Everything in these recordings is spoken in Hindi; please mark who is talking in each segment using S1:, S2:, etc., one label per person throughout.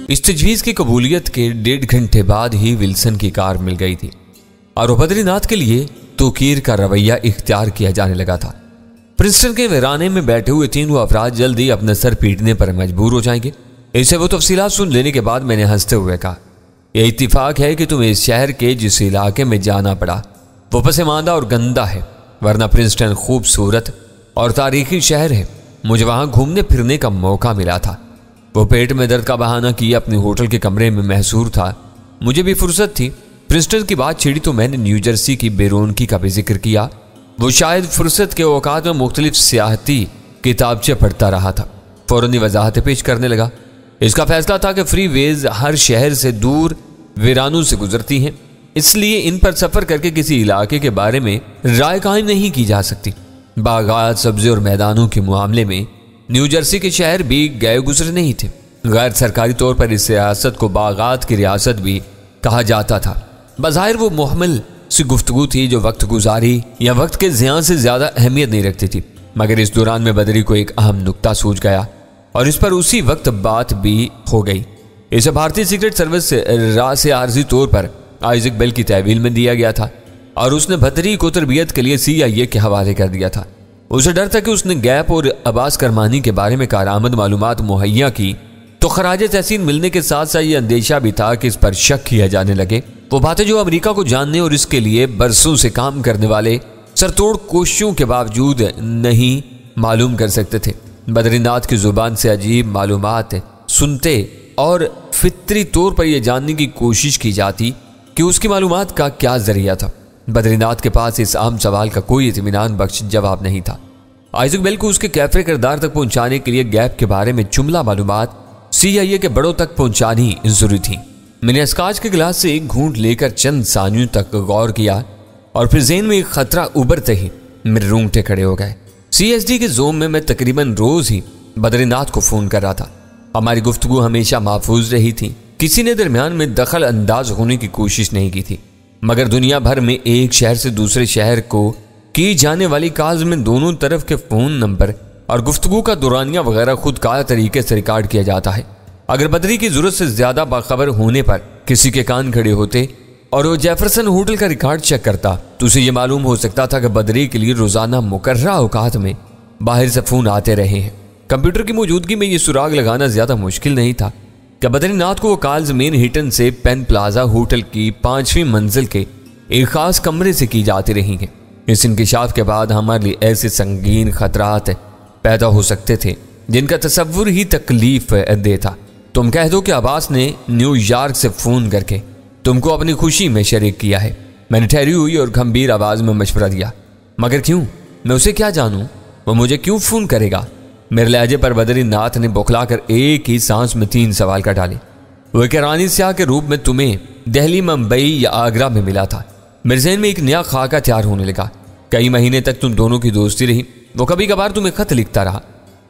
S1: इस तजवीज़ की कबूलियत के 1.5 घंटे बाद ही विल्सन की कार मिल गई थी और बद्रीनाथ के लिए तोकीर का रवैया इख्तियार किया जाने लगा था। प्रिंसटन के वीराने में बैठे हुए तीनों अफराद जल्दी अपना सर पीटने पर मजबूर हो जाएंगे। इसे वो तफसीलात सुन लेने के बाद मैंने हंसते हुए कहा, यह इत्तिफाक है कि तुम्हें इस शहर के जिस इलाके में जाना पड़ा वो पसमानदा और गंदा है, वरना प्रिंसटन खूबसूरत और तारीखी शहर है। मुझे वहां घूमने फिरने का मौका मिला था। वो पेट में दर्द का बहाना किए अपने होटल के कमरे में महसूर था। मुझे भी फुर्सत थी। प्रिंसटन की बात छिड़ी तो मैंने न्यू जर्सी की बेरोनकी का भी जिक्र किया। वो शायद फुर्सत के औकात में मुख्तलिफ सियाहती किताबचे पढ़ता रहा था। फौरन ही वजाहतें पेश करने लगा। इसका फैसला था कि फ्री वेज हर शहर से दूर वीरानों से गुजरती हैं, इसलिए इन पर सफर करके किसी इलाके के बारे में राय कायम नहीं की जा सकती। बागात, सब्जी और मैदानों के मामले में न्यू जर्सी के शहर भी गए गुजरे नहीं थे। गैर सरकारी तौर पर इस रियासत को बागात की रियासत भी कहा जाता था। बज़ाहिर वो मुहम्मल सी गुफ्तगू थी जो वक्त गुजारी या वक्त के ज़ियान से ज़्यादा अहमियत नहीं रखती थी, मगर इस दौरान में बदरी को एक अहम नुक्ता सूझ गया और इस पर उसी वक्त बात भी हो गई। इसे भारतीय सीक्रेट सर्विस से आर्जी तौर पर आइजक बेल की तहवील में दिया गया था और उसने बदरी को तरबियत के लिए CIA के हवाले कर दिया था। उसे डर था कि उसने गैप और अब्बास करमानी के बारे में कारआमद मालूमात मुहैया की तो खराज तहसीन मिलने के साथ साथ ये अंदेशा भी था कि इस पर शक किया जाने लगे। वो बातें जो अमेरिका को जानने और इसके लिए बरसों से काम करने वाले सरतोड़ कोशिशों के बावजूद नहीं मालूम कर सकते थे। बद्रीनाथ की जुबान से अजीब मालूमात सुनते और फितरी तौर पर यह जानने की कोशिश की जाती कि उसकी मालूमात का क्या जरिया था। बद्रीनाथ के पास इस आम सवाल का कोई इत्मीनान बख्श जवाब नहीं था। आइजक बेल को उसके कैफरे किरदार तक पहुंचाने के लिए गैप के बारे में जुमला मालूमात CIA के बड़ों तक पहुंचानी जरूरी थी। मैंने स्कॉच के गिलास से एक घूंट लेकर चंद सानियों तक गौर किया और फिर ज़हन में एक खतरा उभरते ही मेरे रूंगटे खड़े हो गए। CSD के जोम में मैं तकरीबन रोज ही बद्रीनाथ को फोन कर रहा था। हमारी गुफ्तगू हमेशा महफूज रही थी। किसी ने दरमियान में दखल अंदाज होने की कोशिश नहीं की थी, मगर दुनिया भर में एक शहर से दूसरे शहर को की जाने वाली कॉल्स में दोनों तरफ के फोन नंबर और गुफ्तगू का दौरानिया वगैरह खुद कार तरीके से रिकॉर्ड किया जाता है। अगर बदरी की जरूरत से ज्यादा बाखबर होने पर किसी के कान खड़े होते और वो जेफरसन होटल का रिकॉर्ड चेक करता तो उसे यह मालूम हो सकता था कि बदरी के लिए रोजाना मुकर्ररा औकात में बाहर से फोन आते रहे हैं। कंप्यूटर की मौजूदगी में यह सुराग लगाना ज्यादा मुश्किल नहीं था कि बद्रीनाथ को वो कॉल्स मेन हिटन से पेन प्लाजा होटल की 5वीं मंजिल के एक खास कमरे से की जाती रही हैं। इस इंकिशाफ के बाद हमारे लिए ऐसे संगीन खतरात पैदा हो सकते थे जिनका तसव्वुर ही तकलीफ दे था। तुम कह दो कि अब्बास ने न्यूयॉर्क से फोन करके तुमको अपनी खुशी में शरीक किया है। मैंने ठहरी हुई और गंभीर आवाज में मशवरा दिया, मगर क्यों? मैं उसे क्या जानूं? वो मुझे क्यों फोन करेगा? मेरे लहजे पर बद्रीनाथ ने बौखलाकर एक ही सांस में 3 सवाल का डाले। वो एक ईरानी स्याह के रूप में तुम्हें दिल्ली, मुंबई या आगरा में मिला था। मेरे ज़हन में एक नया खाका तैयार होने लगा। कई महीने तक तुम दोनों की दोस्ती रही। वो कभी कभार तुम्हें खत लिखता रहा।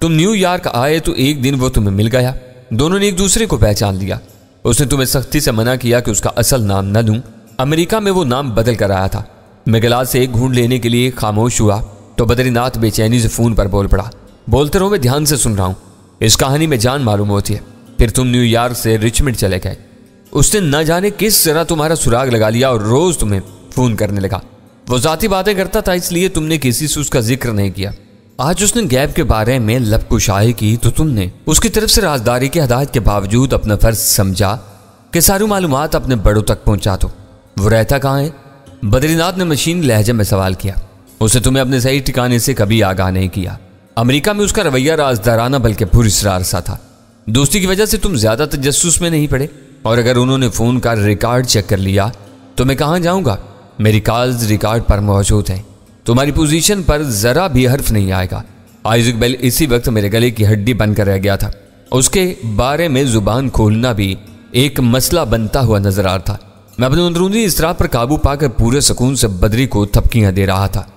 S1: तुम न्यूयॉर्क आए तो एक दिन वो तुम्हें मिल गया। दोनों ने एक दूसरे को पहचान लिया। उसने तुम्हें सख्ती से मना किया कि उसका असल नाम न दूं। अमेरिका में वो नाम बदल कर आया था। मैं गिलास से एक घूंट लेने के लिए खामोश हुआ तो बद्रीनाथ बेचैनी से फोन पर बोल पड़ा। बोलते रहो, मैं ध्यान से सुन रहा हूँ। इस कहानी में जान मालूम होती है। फिर तुम न्यूयॉर्क से रिचमंड चले गए। उसने न जाने किस तरह तुम्हारा सुराग लगा लिया और रोज तुम्हें फोन करने लगा। वो जाती बातें करता था, इसलिए तुमने किसी से उसका जिक्र नहीं किया। आज उसने गैप के बारे में लबकुशाई की तो तुमने उसकी तरफ से राजदारी की हदायत के बावजूद अपना फर्ज समझा कि सारी मालूमात अपने बड़ों तक पहुंचा दो। वो रहता कहाँ है? बद्रीनाथ ने मशीन लहजे में सवाल किया। उसे तुम्हें अपने सही ठिकाने से कभी आगाह नहीं किया। अमेरिका में उसका रवैया राजदाराना बल्कि पुरस्रार सा था। दोस्ती की वजह से तुम ज्यादा तजस्सुस में नहीं पड़े। और अगर उन्होंने फोन का रिकॉर्ड चेक कर लिया तो मैं कहाँ जाऊंगा? मेरी कॉल्स रिकॉर्ड पर मौजूद है। तुम्हारी पोजीशन पर जरा भी हर्फ नहीं आएगा। आइजक बेल इसी वक्त मेरे गले की हड्डी बनकर रह गया था। उसके बारे में जुबान खोलना भी एक मसला बनता हुआ नजर आ रहा था। मैं अपने अंदरूनी इसराब पर काबू पाकर पूरे सुकून से बदरी को थपकियां दे रहा था।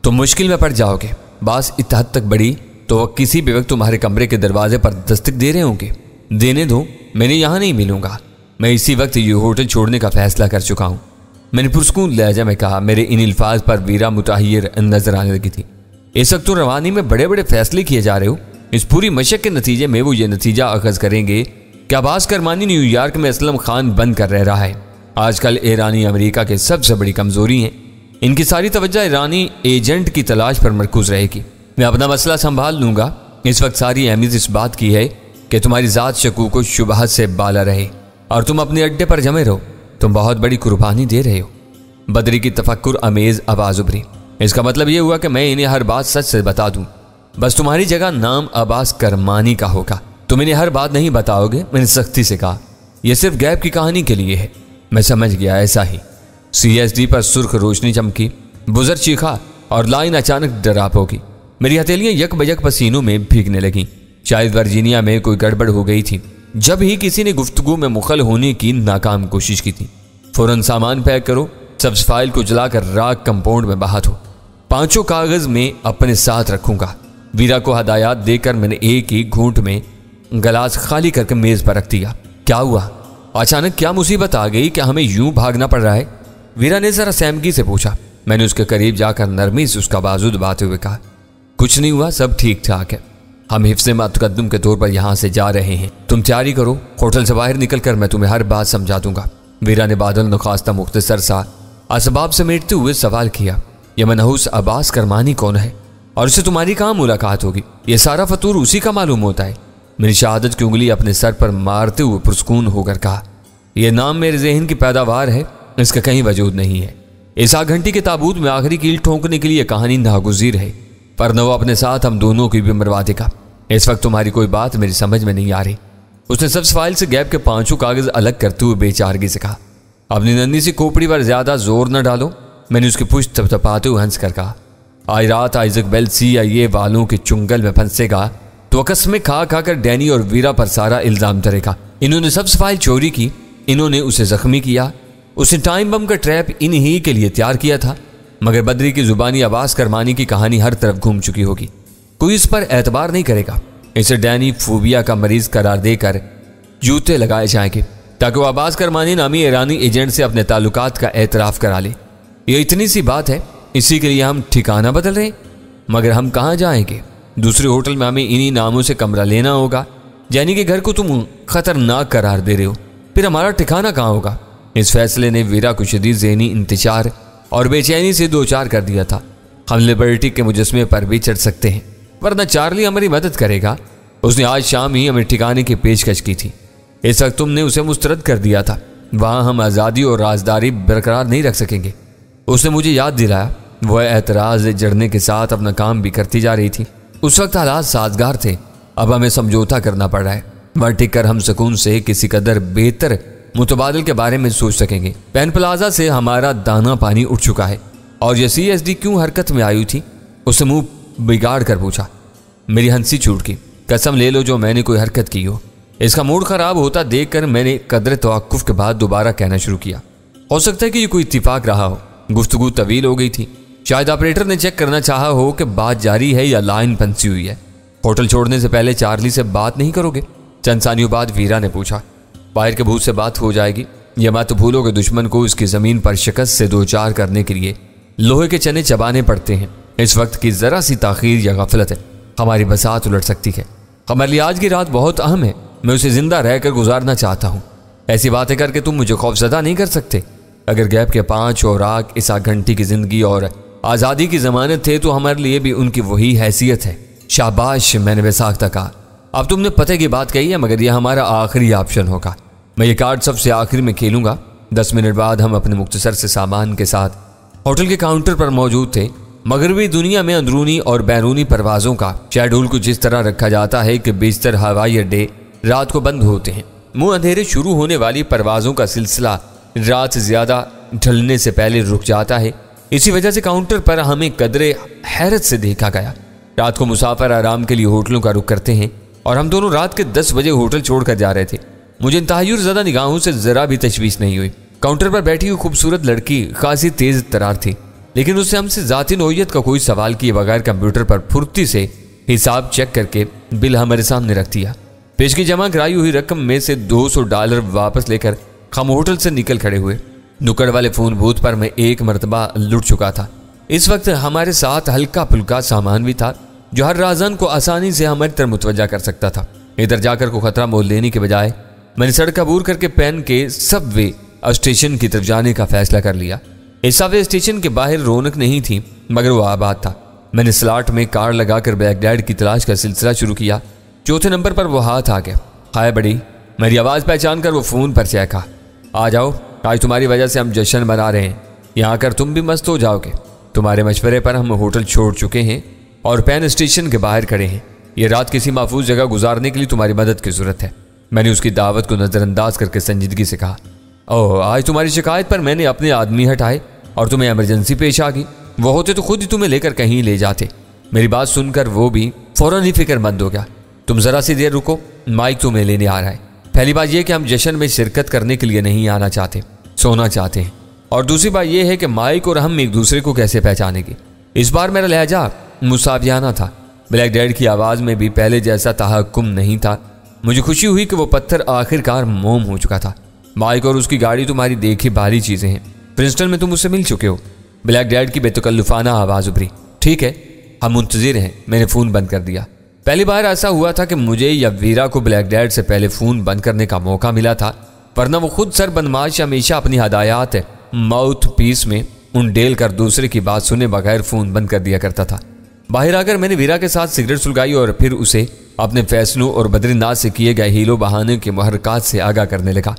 S1: तुम मुश्किल में पड़ जाओगे। बात इतना हद तक बढ़ी तो वह किसी भी वक्त तुम्हारे कमरे के दरवाजे पर दस्तक दे रहे होंगे। देने दो, मैंने यहाँ नहीं मिलूंगा। मैं इसी वक्त ये होटल छोड़ने का फैसला कर चुका हूँ। मैंने पुरस्कून लहजा में कहा। मेरे इन अल्फाज पर वीरा मुताहिर नजर आने लगी थी। इस वक्त तो रवानी में बड़े बड़े फैसले किए जा रहे हो। इस पूरी मशक के नतीजे में वो ये नतीजा अखज़ करेंगे कि अब्बास करमानी न्यूयॉर्क में असलम खान बन कर रह रहा है। आजकल ईरानी अमेरिका के सबसे बड़ी कमजोरी है। इनकी सारी तवज्जो ईरानी एजेंट की तलाश पर मरकूज रहेगी। मैं अपना मसला संभाल लूंगा। इस वक्त सारी अहमियत इस बात की है कि तुम्हारी जात शकूक व शुबहत से बाला रहे और तुम अपने अड्डे पर जमे रहो। तुम बहुत बड़ी कुर्बानी दे रहे हो। बदरी की तफक्कुर अमेज आवाज उभरी। इसका मतलब यह हुआ कि मैं इन्हें हर बात सच से बता दूं। बस तुम्हारी जगह नाम अब्बास करमानी का होगा। तुम इन्हें हर बात नहीं बताओगे, मैंने सख्ती से कहा। यह सिर्फ गैप की कहानी के लिए है। मैं समझ गया, ऐसा ही। CSD पर सुर्ख रोशनी चमकी, बुजर चीखा और लाइन अचानक डराप होगी। मेरी हथेलियां यक बजक पसीनों में भीगने लगीं। शायद वर्जीनिया में कोई गड़बड़ हो गई थी जब ही किसी ने गुफ्तगू में मुखल होने की नाकाम कोशिश की थी। फौरन सामान पैक करो, सब्ज फाइल को जलाकर राग कंपाउंड में बहा दो। 5 कागज में अपने साथ रखूंगा। वीरा को हदायत देकर मैंने एक ही घूंट में गिलास खाली करके मेज पर रख दिया। क्या हुआ? अचानक क्या मुसीबत आ गई कि हमें यूं भागना पड़ रहा है? वीरा ने जरा सहमगी से पूछा। मैंने उसके करीब जाकर नरमी से उसका बाजू दबाते हुए कहा, कुछ नहीं हुआ, सब ठीक ठाक है। हम हिफ्ज़े मुतक़द्दम के तौर पर यहाँ से जा रहे हैं। तुम तैयारी करो, होटल से बाहर निकलकर मैं तुम्हें हर बात समझा दूंगा। वीरा ने बादल नुखास्ता मुख्तसर सा असबाब समेटते हुए सवाल किया, यह मनहूस अब्बास करमानी कौन है और उससे तुम्हारी कहाँ मुलाकात होगी? यह सारा फतूर उसी का मालूम होता है। मेरी शहादत की उंगली अपने सर पर मारते हुए पुरस्कून होकर कहा, यह नाम मेरे जहन की पैदावार है, इसका कहीं वजूद नहीं है। इस आग घंटी के ताबूत में आखिरी कील ठोंकने के लिए कहानी नागुज़ीर है, पर न वो अपने साथ हम दोनों की भी मरवा देगा। इस वक्त तुम्हारी कोई बात मेरी समझ में नहीं आ रही। उसने सब्ज फाइल से गैप के 5 कागज अलग करते हुए बेचारगी से कहा, अपनी नन्ही सी खोपड़ी पर ज्यादा जोर न डालो। मैंने उसकी पुश्त थपथपाते हुए हंस कर कहा, आज रात आइजक बेल CIA वालों के चुंगल में फंसेगा तो कसमें खा खा कर डैनी और वीरा पर सारा इल्जाम धरेगा। इन्होंने सब्ज फाइल चोरी की, इन्होंने उसे जख्मी किया, उसने टाइम बम का ट्रैप इन्हीं के लिए तैयार किया था। मगर बदरी की जुबानी अब्बास करमानी की कहानी हर तरफ घूम चुकी होगी। कोई इस पर एतबार नहीं करेगा। इसे डैनी फोबिया का मरीज करार देकर जूते लगाए जाएंगे ताकि वो अब्बास करमानी नामी ईरानी एजेंट से अपने ताल्लुकात का एतराफ़ करा ले। ये इतनी सी बात है, इसी के लिए हम ठिकाना बदल रहे हैं। मगर हम कहाँ जाएंगे? दूसरे होटल में हमें इन्हीं नामों से कमरा लेना होगा। जैनी के घर को तुम खतरनाक करार दे रहे हो, फिर हमारा ठिकाना कहाँ होगा? इस फैसले ने वीरा को शदीद ज़हनी इंतजार और बेचैनी से 2-4 कर दिया था। हम लिबर्टी के मुजस्मे पर भी चढ़ सकते हैं, वरना चार्ली हमारी मदद करेगा। उसने आज शाम ही हमें ठिकाने की पेशकश की थी, इस वक्त तुमने उसे मुस्तरद कर दिया था। वहाँ हम आज़ादी और राजदारी बरकरार नहीं रख सकेंगे। उसने मुझे याद दिलाया वह एतराज़ जड़ने के साथ अपना काम भी करती जा रही थी। उस वक्त हालात साजगार थे, अब हमें समझौता करना पड़ रहा है। वहाँ टिक कर हम सुकून से किसी कदर बेहतर मुतबादल के बारे में सोच सकेंगे। पैन प्लाजा से हमारा दाना पानी उठ चुका है और यह CSD क्यों हरकत में आई थी? उसने मुंह बिगाड़ कर पूछा। मेरी हंसी छूट गई। कसम ले लो जो मैंने कोई हरकत की हो। इसका मूड खराब होता देखकर मैंने कदर तवक्कुफ के बाद दोबारा कहना शुरू किया, हो सकता है कि ये कोई इत्तिफाक रहा हो। गुफ्तगू तवील हो गई थी, शायद ऑपरेटर ने चेक करना चाहा हो कि बात जारी है या लाइन फंसी हुई है। होटल छोड़ने से पहले चार्ली से बात नहीं करोगे? चंद सानियों बाद वीरा ने पूछा। बाहर के भूत से बात हो जाएगी। यह मत भूलो कि दुश्मन को उसकी ज़मीन पर शिकस्त से 2-4 करने के लिए लोहे के चने चबाने पड़ते हैं। इस वक्त की ज़रा सी ताख़ीर या गफलत है हमारी बसात उलट सकती है। हमारे लिए आज की रात बहुत अहम है, मैं उसे ज़िंदा रहकर गुजारना चाहता हूँ। ऐसी बातें करके तुम मुझे खौफज़दा नहीं कर सकते। अगर गैप के 5 और आग इस आग घंटी की ज़िंदगी और आज़ादी की ज़मानत थे तो हमारे लिए भी उनकी वही हैसियत है। शाबाश, मैंने बेसाख्ता कहा। अब तुमने पते की बात कही है, मगर यह हमारा आखिरी ऑप्शन होगा। मैं ये कार्ड सबसे आखिर में खेलूंगा। 10 मिनट बाद हम अपने मुख्तसर से सामान के साथ होटल के काउंटर पर मौजूद थे। मगरबी दुनिया में अंदरूनी और बैरूनी परवाज़ों का शेड्यूल कुछ इस तरह रखा जाता है कि बेशतर हवाई अड्डे रात को बंद होते हैं। मुँह अंधेरे शुरू होने वाली परवाज़ों का सिलसिला रात ज़्यादा ढलने से पहले रुक जाता है। इसी वजह से काउंटर पर हमें कदरे हैरत से देखा गया। रात को मुसाफिर आराम के लिए होटलों का रुख करते हैं और हम दोनों रात के 10 बजे होटल छोड़कर जा रहे थे। मुझे इन तहय्युर ज़दा निगाहों से ज़रा भी तशवीश नहीं हुई। काउंटर पर बैठी हुई खूबसूरत लड़की खासी तेज़ तरार थी, लेकिन उससे हमसे ज़ाती नौइयत का कोई सवाल किए बगैर कंप्यूटर पर फुर्ती से हिसाब चेक करके बिल हमारे सामने रख दिया। पेशगी जमा कराई हुई रकम में से $200 वापस लेकर हम होटल से निकल खड़े हुए। नुक्कड़ वाले फ़ोन बूथ पर मैं एक मरतबा लुट चुका था। इस वक्त हमारे साथ हल्का फुल्का सामान भी था जो हर राज़न को आसानी से हमारी तरफ मुतवज्जा कर सकता था। इधर जाकर को खतरा मोल लेने के बजाय मैंने सड़क अबूर करके पेन के सबवे स्टेशन की तरफ जाने का फैसला कर लिया। इस सबवे स्टेशन के बाहर रौनक नहीं थी, मगर वो आबाद था। मैंने स्लॉट में कार लगाकर ब्लैक डैड की तलाश का सिलसिला शुरू किया। चौथे नंबर पर वो हाथ आ गया। हाय बड़ी, मेरी आवाज़ पहचान कर वो फ़ोन पर चहका। आ जाओ, आज तुम्हारी वजह से हम जश्न मना रहे हैं। यहाँ आकर तुम भी मस्त हो जाओगे। तुम्हारे मशवरे पर हम होटल छोड़ चुके हैं और पेन स्टेशन के बाहर खड़े हैं। ये रात किसी महफूज जगह गुजारने के लिए तुम्हारी मदद की ज़रूरत है। मैंने उसकी दावत को नज़रअंदाज करके संजीदगी से कहा। ओह, आज तुम्हारी शिकायत पर मैंने अपने आदमी हटाए और तुम्हें इमरजेंसी पेश आ गई। वो होते तो खुद ही तुम्हें लेकर कहीं ले जाते। मेरी बात सुनकर वो भी फौरन ही फिक्रमंद हो गया। तुम ज़रा सी देर रुको, माइक तुम्हें लेने आ रहा है। पहली बात यह कि हम जश्न में शिरकत करने के लिए नहीं आना चाहते, सोना चाहते हैं। और दूसरी बात यह है कि माइक और हम एक दूसरे को कैसे पहचानेंगे। इस बार मेरा लहजा मुसाफियाना था। ब्लैक डैड की आवाज़ में भी पहले जैसा तहक्कुम नहीं था। मुझे खुशी हुई कि वो पत्थर आखिरकार मोम हो चुका था। माइक और उसकी गाड़ी तुम्हारी देखी भारी चीज़ें हैं। प्रिंसटन में तुम उससे मिल चुके हो। ब्लैक डैड की बेतकल्लुफाना आवाज़ उभरी। ठीक है, हम मुंतजिर हैं। मैंने फ़ोन बंद कर दिया। पहली बार ऐसा हुआ था कि मुझे या वीरा को ब्लैक डैड से पहले फ़ोन बंद करने का मौका मिला था, वरना वो खुद सर बदमाश हमेशा अपनी हदायत माउथ पीस में उंडेल कर दूसरे की बात सुने बगैर फ़ोन बंद कर दिया करता था। बाहर आकर मैंने वीरा के साथ सिगरेट सुलगाई और फिर उसे अपने फैसलों और बद्रीनाथ से किए गए हीलो बहाने के मुहर्रकात से आगाह करने लगा।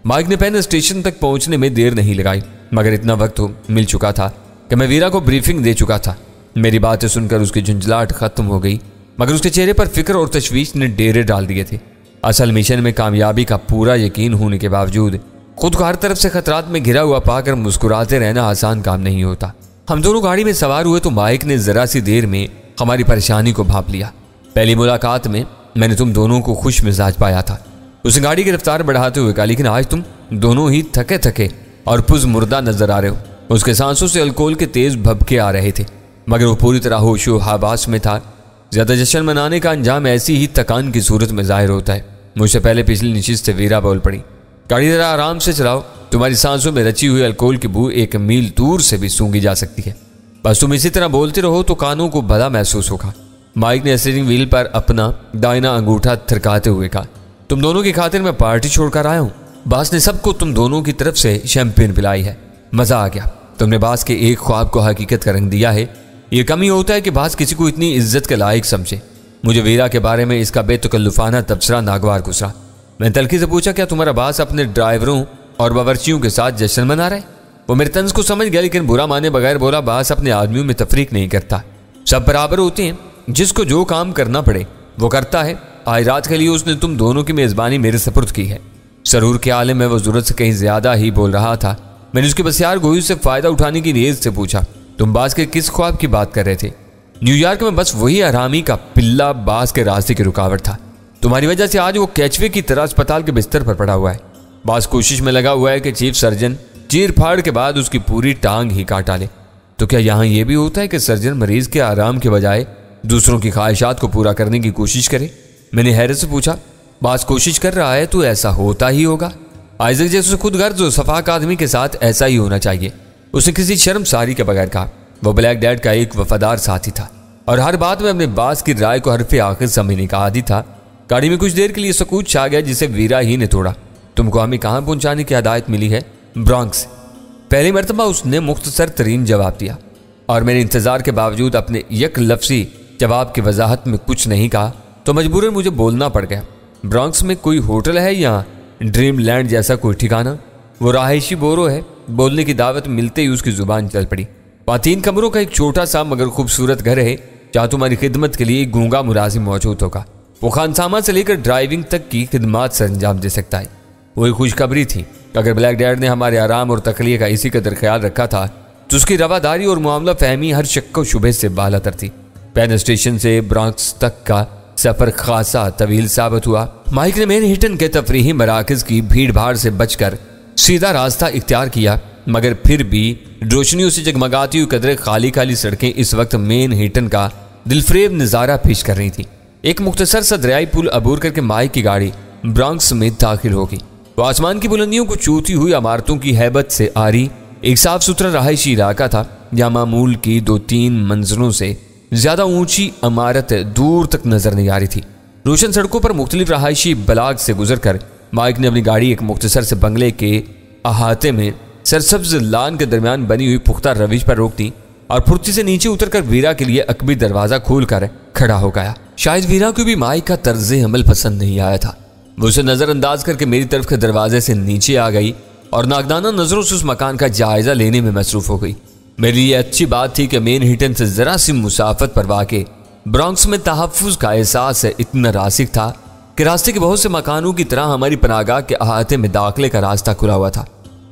S1: माइक ने पेन स्टेशन तक पहुंचने में देर नहीं लगाई, मगर इतना वक्त तो मिल चुका था कि मैं वीरा को ब्रीफिंग दे चुका था। मेरी बातें सुनकर उसकी झुंझलाहट खत्म हो गई, मगर उसके चेहरे पर फिक्र और तशवीश ने डेरे डाल दिए थे। असल मिशन में कामयाबी का पूरा यकीन होने के बावजूद खुद को हर तरफ से खतरात में घिरा हुआ पाकर मुस्कुराते रहना आसान काम नहीं होता। हम दोनों गाड़ी में सवार हुए तो माइक ने जरा सी देर में हमारी परेशानी को भांप लिया। पहली मुलाकात में मैंने तुम दोनों को खुश मिजाज पाया था। उसने गाड़ी की रफ्तार बढ़ाते हुए कहा, लेकिन आज तुम दोनों ही थके थके और पुज मुर्दा नजर आ रहे हो। उसके सांसों से अल्कोहल के तेज भभके आ रहे थे, मगर वो पूरी तरह होशो हवास में था। ज्यादा जश्न मनाने का अंजाम ऐसी ही थकान की सूरत में जाहिर होता है। मुझसे पहले पिछली नशिस्त से वीरा बोल पड़ी। गाड़ी जरा आराम से चलाओ, तुम्हारी सांसों में रची हुई अल्कोहल की बू 1 मील दूर से भी सूंघी जा सकती है। बस तुम इसी तरह बोलते रहो तो कानों को भला महसूस होगा। माइक ने स्टीयरिंग व्हील पर अपना दाहिना अंगूठा थरकाते हुए कहा, तुम दोनों की खातिर मैं पार्टी छोड़कर आया हूँ। बास ने सबको तुम दोनों की तरफ से शैंपेन पिलाई है। मजा आ गया। तुमने बास के एक ख्वाब को हकीकत का रंग दिया है। ये कमी होता है कि बास किसी को इतनी इज्जत के लायक समझे। मुझे वीरा के बारे में इसका बेतकल्लुफाना तबसरा नागवार गुजरा। मैंने तलखी से पूछा, क्या तुम्हारा बास अपने ड्राइवरों और बावर्चियों के साथ जश्न मना रहे? वो मेरे तंज को समझ गया, लेकिन बुरा माने बगैर बोला, बास अपने आदमियों में तफरीक नहीं करता। सब बराबर होते हैं। जिसको जो काम करना पड़े वो करता है। आज रात के लिए उसने तुम दोनों की मेज़बानी मेरे सपुर्द की है। सरूर के आलम में वो जरूरत से कहीं ज्यादा ही बोल रहा था। मैंने उसकी बसियार गोई से फायदा उठाने की नीयत से पूछा, तुम बास के किस ख्वाब की बात कर रहे थे? न्यूयॉर्क में बस वही हरामी का पिल्ला बास के रास्ते की रुकावट था। तुम्हारी वजह से आज वो कैचवे की तरह अस्पताल के बिस्तर पर पड़ा हुआ है। बास कोशिश में लगा हुआ है कि चीफ सर्जन चीर फाड़ के बाद उसकी पूरी टांग ही काट डाले। तो क्या यहाँ यह भी होता है कि सर्जन मरीज के आराम के बजाय दूसरों की ख्वाहिशात को पूरा करने की कोशिश करे? मैंने हैरत से पूछा, बास कोशिश कर रहा है तो ऐसा होता ही होगा। आइजक जैसे खुद गर्ज और सफाक आदमी के साथ ऐसा ही होना चाहिए। उसने किसी शर्मसारी के बगैर कहा। वो ब्लैक डैड का एक वफादार साथी था और हर बात में अपने बास की राय को हरफे आखिर समझने का आदी था। गाड़ी में कुछ देर के लिए सकूत छा गया, जिसे वीरा ही ने तोड़ा। तुमको हमें कहाँ पहुंचाने की हिदायत मिली है? ब्रॉन्क्स। पहली मरतबा उसने मुख्तसर तरीन जवाब दिया और मेरे इंतजार के बावजूद अपने यक लफ्जी जवाब की वजाहत में कुछ नहीं कहा तो मजबूरन मुझे बोलना पड़ गया। ब्रॉन्क्स में कोई होटल है या ड्रीम लैंड जैसा कोई ठिकाना? वो राहायशी बोरो है। बोलने की दावत मिलते ही उसकी जुबान चल पड़ी। 3 कमरों का एक छोटा सा मगर खूबसूरत घर है जहाँ तुम्हारी खिदमत के लिए एक गूंगा मुलाजिम मौजूद होगा। वो खानसामा से लेकर ड्राइविंग तक की खिदमत से अंजाम दे सकता है। वो एक खुशखबरी थी। अगर ब्लैक डैड ने हमारे आराम और तखलिए का इसी कदर ख्याल रखा था तो उसकी रवादारी और मामला फहमी हर शक व शुबे से बालातर थी। पेन स्टेशन से ब्रॉन्क्स तक का सफर खासा तवील साबित हुआ। माइक ने मैनहट्टन के तफरीही मराकज की भीड़ भाड़ से बचकर सीधा रास्ता इख्तियार किया, मगर फिर भी रोशनियों से जगमगाती हुई कदरे खाली खाली सड़कें इस वक्त मैनहट्टन का दिलफरेब नज़ारा पेश कर रही थी। एक मुख्तसर सा दरियाई पुल अबूर करके माइक की गाड़ी ब्रॉन्क्स में दाखिल होगी। वो आसमान की बुलंदियों को चूती हुई इमारतों की हैबत से आरी एक साफ सुथरा रहायशी इलाका था, जहाँ मामूल की 2-3 मंजिलों से ज्यादा ऊंची इमारत दूर तक नजर नहीं आ रही थी। रोशन सड़कों पर मुख्तलिफ रहायशी बलाग से गुजरकर माइक ने अपनी गाड़ी एक मुख्तसर से बंगले के अहाते में सरसब्ज लान के दरमियान बनी हुई पुख्ता रविश पर रोक दी और फुर्ती से नीचे उतरकर वीरा के लिए अकबी दरवाजा खोलकर खड़ा हो गया। शायद वीरा को भी माइक का तर्ज अमल पसंद नहीं आया था। वो उसे नजरअंदाज करके मेरी तरफ के दरवाजे से नीचे आ गई और नागदाना नजरों से उस मकान का जायजा लेने में मसरूफ हो गई। मेरे लिए अच्छी बात थी कि मैनहट्टन से जरा सी मुसाफत पर वाक़े ब्रॉन्क्स में तहफ़्फ़ुज़ का एहसास इतना रासिक था कि रास्ते के बहुत से मकानों की तरह हमारी पनाहगाह के अहाते में दाखिले का रास्ता खुला हुआ था।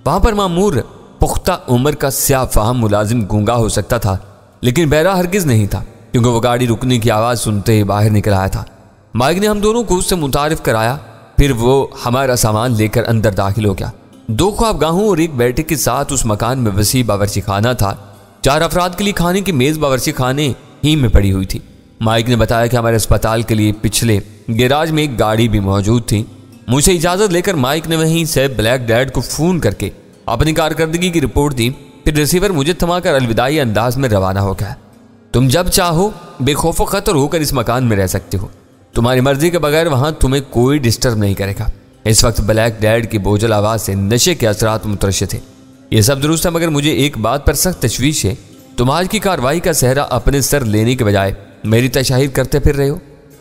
S1: वहां पर मामूर पुख्ता उम्र का स्याह फाहम मुलाजिम गूंगा हो सकता था, लेकिन बहरा हरगिज नहीं था, क्योंकि वो गाड़ी रुकने की आवाज़ सुनते ही बाहर निकल आया था। माइक ने हम दोनों को उससे मुतारिफ कराया, फिर वो हमारा सामान लेकर अंदर दाखिल हो गया। 2 ख्वाबगाहों और एक बैठक के साथ उस मकान में वसी बावर्ची खाना था। 4 अफराद के लिए खाने की मेज़ बावर्ची खाने ही में पड़ी हुई थी। माइक ने बताया कि हमारे अस्पताल के लिए पिछले गैराज में एक गाड़ी भी मौजूद थी। मुझसे इजाज़त लेकर माइक ने वहीं से ब्लैक डैड को फ़ोन करके अपनी कारकर्दगी की रिपोर्ट दी। फिर रिसीवर मुझे थमाकर अलविदाई अंदाज में रवाना हो गया। तुम जब चाहो बेखौफ खतर होकर इस मकान में रह सकते हो। तुम्हारी मर्जी के बगैर वहां तुम्हें कोई डिस्टर्ब नहीं करेगा। इस वक्त ब्लैक डैड की बोझल आवाज़ से नशे के असरात मुतरश थे। ये सब दुरुस्त है, मगर मुझे एक बात पर सख्त तशवीश है। तुम आज की कार्रवाई का सहरा अपने सर लेने के बजाय मेरी तशाहिर करते फिर रहे हो।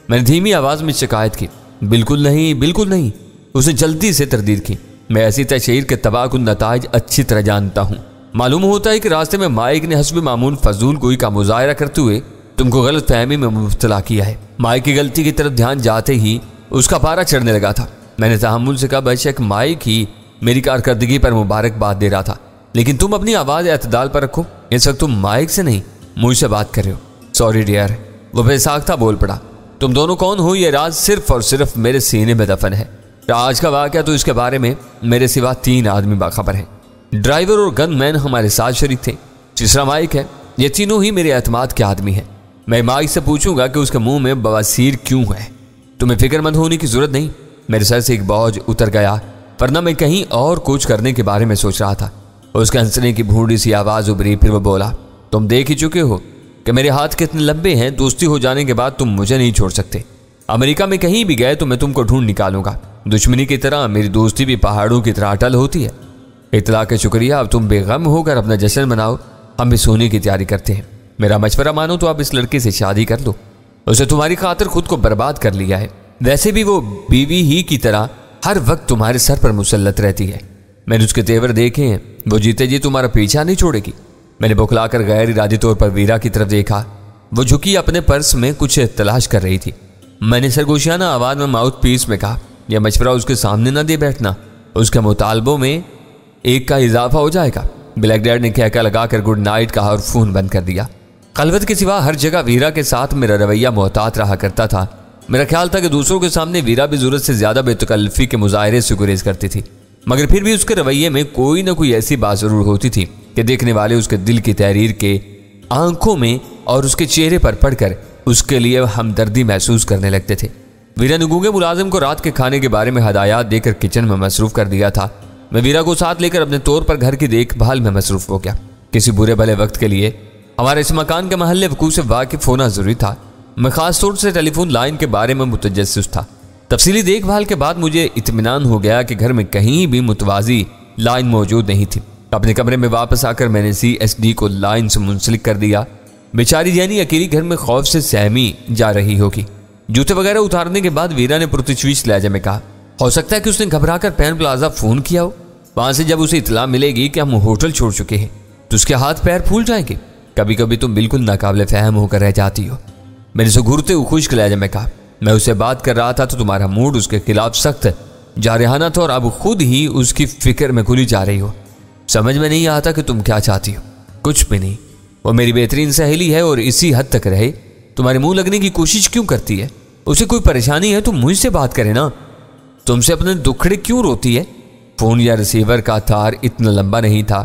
S1: मैंने धीमी आवाज़ में शिकायत की। बिल्कुल नहीं, बिल्कुल नहीं। उसने जल्दी से तरदीद की। मैं ऐसी तशहीर के तबाहकुन नताइज अच्छी तरह जानता हूँ। मालूम होता है कि रास्ते में माइक ने हस्ब मामूल फजूल गोई का मुजाहरा करते हुए तुमको गलत फहमी में मुब्तला किया है। माइक की गलती की तरफ ध्यान जाते ही उसका पारा चढ़ने लगा था। मैंने तहम्मुल से कहा, बेशक माइक ही मेरी कारकर्दगी पर मुबारकबाद दे रहा था, लेकिन तुम अपनी आवाज़ एतदाल पर रखो। इस वक्त तुम माइक से नहीं मुझसे बात कर रहे हो। Sorry dear. वो बेसाख्ता बोल पड़ा। तुम दोनों कौन हो, ये राज सिर्फ और सिर्फ मेरे सीने में दफन है। आज का वाक़या तो इसके बारे में मेरे सिवा 3 आदमी बाखबर हैं। ड्राइवर और गनमैन हमारे साथ शरीक थे। तीसरा माइक है। ये तीनों ही मेरे एतमाद के आदमी हैं। मैं माइक से पूछूंगा कि उसके मुंह में बवासीर क्यों है। तुम्हें फिक्रमंद होने की जरूरत नहीं। मेरे सर से एक बोझ उतर गया, वरना मैं कहीं और कुछ करने के बारे में सोच रहा था। उसके हंसने की भूडी सी आवाज़ उभरी। फिर वो बोला, तुम देख ही चुके हो कि मेरे हाथ कितने लंबे हैं। दोस्ती हो जाने के बाद तुम मुझे नहीं छोड़ सकते। अमेरिका में कहीं भी गए तो मैं तुमको ढूंढ निकालूंगा। दुश्मनी की तरह मेरी दोस्ती भी पहाड़ों की तरह अटल होती है। इतला के शुक्रिया। अब तुम बेगम होकर अपना जश्न मनाओ, हम भी सोने की तैयारी करते हैं। मेरा मशवरा मानो तो आप इस लड़के से शादी कर लो। उसे तुम्हारी खातिर खुद को बर्बाद कर लिया है। वैसे भी वो बीवी ही की तरह हर वक्त तुम्हारे सर पर मुसल्लत रहती है। मैंने उसके तेवर देखे हैं। वो जीते जी तुम्हारा पीछा नहीं छोड़ेगी। मैंने बौखलाकर गैर इरादी तौर पर वीरा की तरफ देखा। वो झुकी अपने पर्स में कुछ तलाश कर रही थी। मैंने सरगोशियाना आवाज में माउथ पीस में कहा, यह मशवरा उसके सामने ना दे बैठना, उसके मुतालबों में एक का इजाफा हो जाएगा। ब्लैक डैड ने कहका लगाकर गुड नाइट कहा और फोन बंद कर दिया। खलवत के सिवा हर जगह वीरा के साथ मेरा रवैया मोहतात रहा करता था। मेरा ख्याल था कि दूसरों के सामने वीरा भी जरूरत से ज्यादा बेतकल्लफी के मुजाहरे से गुरेज करती थी, मगर फिर भी उसके रवैये में कोई ना कोई ऐसी बात जरूर होती थी कि देखने वाले उसके दिल की तहरीर के आंखों में और उसके चेहरे पर पढ़कर उसके लिए हमदर्दी महसूस करने लगते थे। वीरा ने गूंगे मुलाजिम को रात के खाने के बारे में हदायत देकर किचन में मसरूफ कर दिया था। मैं वीरा को साथ लेकर अपने तौर पर घर की देखभाल में मसरूफ हो गया। किसी बुरे भले वक्त के लिए हमारे इस मकान के महल्ले वकूफ से वाकिफ होना जरूरी था। मैं खास तौर से टेलीफोन लाइन के बारे में मुतजस्सिस था। तफसीली देखभाल के बाद मुझे इत्मीनान हो गया कि घर में कहीं भी मुतवाजी लाइन मौजूद नहीं थी। अपने कमरे में वापस आकर मैंने CSD को लाइन से मुंसलिक कर दिया। बेचारी जैनी अकेली घर में खौफ से सहमी जा रही होगी। जूते वगैरह उतारने के बाद वीरा ने पुरतशवीश लहजे में कहा, हो सकता है कि उसने घबराकर पैन प्लाजा फोन किया हो। वहां से जब उसे इतला मिलेगी कि हम होटल छोड़ चुके हैं तो उसके हाथ पैर फूल जाएंगे। कभी कभी तुम बिल्कुल नाकाबिले फहम होकर रह जाती हो। मैंने उसे घूरते हुए खुश्क लहजे में कहा, मैं उससे बात कर रहा था तो तुम्हारा मूड उसके खिलाफ सख्त जारहाना था और अब खुद ही उसकी फिक्र में खुली जा रही हो। समझ में नहीं आता कि तुम क्या चाहती हो। कुछ भी नहीं। वो मेरी बेहतरीन सहेली है और इसी हद तक रहे। तुम्हारे मुंह लगने की कोशिश क्यों करती है? उसे कोई परेशानी है तो मुझसे बात करे ना। तुमसे अपने दुखड़े क्यों रोती है? फोन या रिसीवर का तार इतना लंबा नहीं था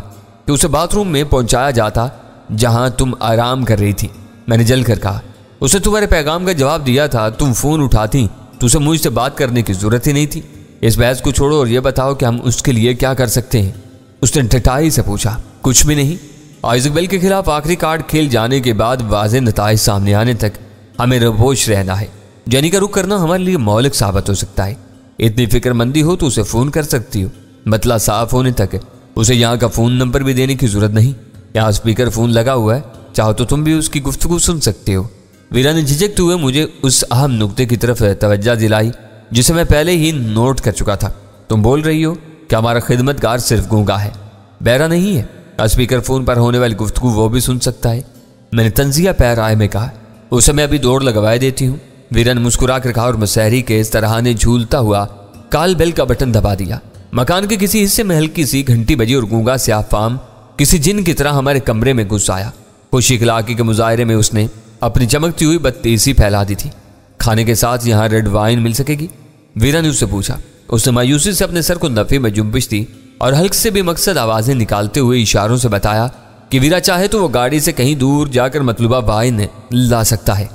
S1: कि उसे बाथरूम में पहुंचाया जाता जहां तुम आराम कर रही थी। मैंने जल कर कहा, उसे तुम्हारे पैगाम का जवाब दिया था। तुम फोन उठाती तो उसे मुझसे बात करने की जरूरत ही नहीं थी। इस बहस को छोड़ो और यह बताओ कि हम उसके लिए क्या कर सकते हैं। उसने ठठाई से पूछा। कुछ भी नहीं। आइजक बेल के खिलाफ आखिरी कार्ड खेल जाने के बाद वाज़ेह नताइज सामने आने तक हमें रबोश रहना है। जैनी का रुख करना हमारे लिए मौलिक साबित हो सकता है। इतनी फिक्रमंदी हो तो उसे फोन कर सकती हो, मतलब साफ होने तक है। उसे यहाँ का फोन नंबर भी देने की जरूरत नहीं, यहाँ स्पीकर फोन लगा हुआ है, चाहो तो तुम भी उसकी गुफ्तगू सुन सकते हो। वीरा ने झिझकते हुए मुझे उस अहम नुक्ते की तरफ तवज्जो दिलाई जिसे मैं पहले ही नोट कर चुका था। तुम बोल रही हो कि हमारा खिदमतगार सिर्फ गूंगा है, बहरा नहीं है। स्पीकर फोन पर होने वाली गुफ्तगू वो भी सुन सकता है। मैंने तंजिया पैर आए में कहा, उसे मैं अभी दौड़ लगवाए देती हूँ। वीरा ने मुस्कुरा कर कहा और मसहरी के इस तरह ने झूलता हुआ कॉल बेल का बटन दबा दिया। मकान के किसी हिस्से में हल्की सी घंटी बजी और गूंगा स्याह फाम किसी जिन की तरह हमारे कमरे में घुस आया। खुशी इखलाकी के मुजाहरे में उसने अपनी चमकती हुई बत्तीसी फैला दी थी। खाने के साथ यहाँ रेड वाइन मिल सकेगी? वीरा ने उससे पूछा। उसने मायूसी से अपने सर को नफे में जुम्बिश दी और हल्क से बेमकसद आवाजें निकालते हुए इशारों से बताया कि वीरा चाहे तो वो गाड़ी से कहीं दूर जाकर मतलूबा वाइन ला सकता है।